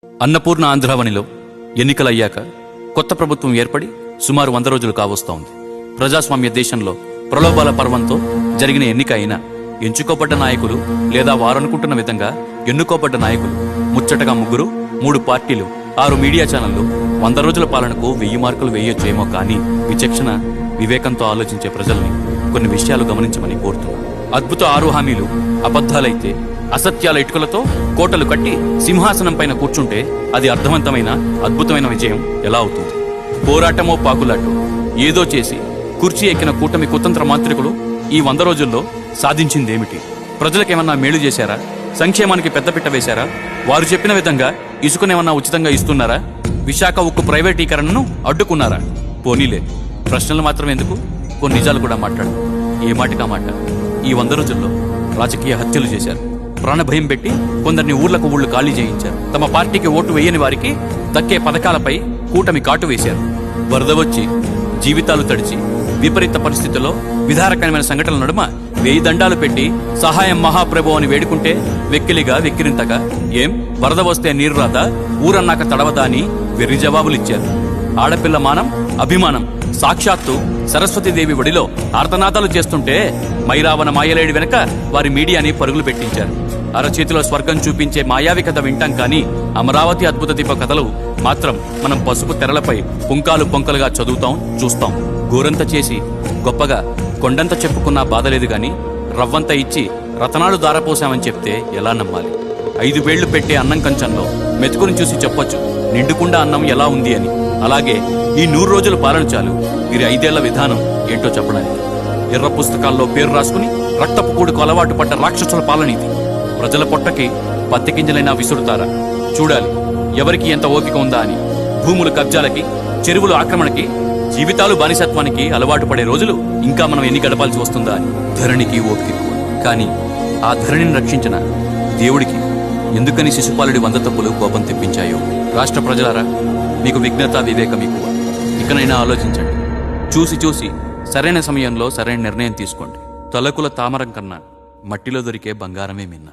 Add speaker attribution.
Speaker 1: అన్నపూర్ణ ఆంధ్రావనిలో ఎన్నికలయ్యాక కొత్త ప్రభుత్వం ఏర్పడి సుమారు 100 రోజులు కావస్తోంది. ప్రజాస్వామ్య దేశంలో ప్రలోభాల పర్వంతో జరిగిన ఎన్నిక అయినా ఎంచుకోబడ్డ నాయకులు లేదా వారనుకుంటున్న విధంగా ఎన్నుకోబడ్డ నాయకులు ముచ్చటగా 3, 3 పార్టీలు, 6 మీడియా ఛానళ్లు 100 రోజుల పాలనకు 1000 మార్కులు వేయొచ్చేమో కానీ విచక్షణ వివేకంతో ఆలోచించే ప్రజల్ని కొన్ని విషయాలు గమనించమని కోరుతున్నారు. అద్భుత 6 హామీలు అబద్ధాలైతే, అసత్యాల ఇటుకలతో కోటలు కట్టి సింహాసనం పైన కూర్చుంటే అది అర్థవంతమైన అద్భుతమైన విజయం ఎలా అవుతుంది? పోరాటమో పాకులాటో ఏదో చేసి కుర్చీ ఎక్కిన కూటమి కుతంత్ర మాంత్రికులు ఈ 100 రోజుల్లో సాధించిందేమిటి? ప్రజలకేమన్నా మేలు చేశారా? సంక్షేమానికి పెద్దపీట వేశారా? వారు చెప్పిన విధంగా ఇసుకనేమన్నా ఉచితంగా ఇస్తున్నారా? విశాఖ ఉక్కు ప్రైవేటీకరణను అడ్డుకున్నారా? పోనీలే, ప్రశ్నలు మాత్రం ఎందుకు, కొన్ని నిజాలు కూడా మాట్లాడు. ఏ మాటికా మాట ఈ 100 రోజుల్లో రాజకీయ హత్యలు చేశారు. ప్రాణభయం పెట్టి కొందరిని ఊర్లకు ఊళ్ళు ఖాళీ చేయించారు. తమ పార్టీకి ఓటు వేయని వారికి దక్కే పథకాలపై కూటమి కాటు వేశారు. వరద వచ్చి జీవితాలు తడిచి విపరీత పరిస్థితుల్లో విధారకరమైన సంఘటనల నడుమ 1000 దండాలు పెట్టి సహాయం మహాప్రభు అని వేడుకుంటే వెక్కిలిగా వెక్కిరింతగా ఏం వరద వస్తే నీరు రాదా, ఊరన్నాక తడవదా అని వెర్రి జవాబులిచ్చారు. ఆడపిల్ల మానం అభిమానం సాక్షాత్తు సరస్వతీదేవి ఒడిలో ఆర్తనాదాలు చేస్తుంటే మైరావణ మాయలేడి వెనక వారి మీడియాని పరుగులు పెట్టించారు. అరచేతిలో స్వర్గం చూపించే మాయావి కథ వింటాం కానీ అమరావతి అద్భుత దీప కథలు మాత్రం మనం పసుపు తెరలపై పుంకాలు పొంకలుగా చదువుతాం, చూస్తాం. గోరంత చేసి గొప్పగా కొండంత చెప్పుకున్నా బాధలేదు గాని రవ్వంత ఇచ్చి రతనాలు దారపోసామని చెప్తే ఎలా నమ్మాలి? 5 వేళ్లు పెట్టే అన్నం కంచంలో మెతుకుని చూసి చెప్పొచ్చు నిండుకుండా అన్నం ఎలా ఉంది అని. అలాగే ఈ 100 రోజుల పాలన చాలు వీరి 5 ఏళ్ల విధానం ఏంటో చెప్పడానికి. ఎర్ర పుస్తకాల్లో పేరు రాసుకుని రక్తపు కూడుకు అలవాటు పడ్డ రాక్షసుల పాలన ఇది. ప్రజల పొట్టకి పత్తి గింజలైనా విసురుతారా? చూడాలి ఎవరికి ఎంత ఓపిక ఉందా అని. భూముల కబ్జాలకి, చెరువుల ఆక్రమణకి, జీవితాలు బానిసత్వానికి అలవాటు పడే రోజులు ఇంకా మనం ఎన్ని గడపాల్సి వస్తుందా అని. ధరణికి ఓపిక ఎక్కువ, కానీ ఆ ధరణిని రక్షించిన దేవుడికి ఎందుకని శిశుపాలుడి 100 తప్పులు కోపం తెప్పించాయో. రాష్ట్ర ప్రజలారా, మీకు విజ్ఞత వివేకం ఎక్కువ. ఇకనైనా ఆలోచించండి. చూసి సరైన సమయంలో సరైన నిర్ణయం తీసుకోండి. తలకుల తామరం కన్నా మట్టిలో దొరికే బంగారమే మిన్న.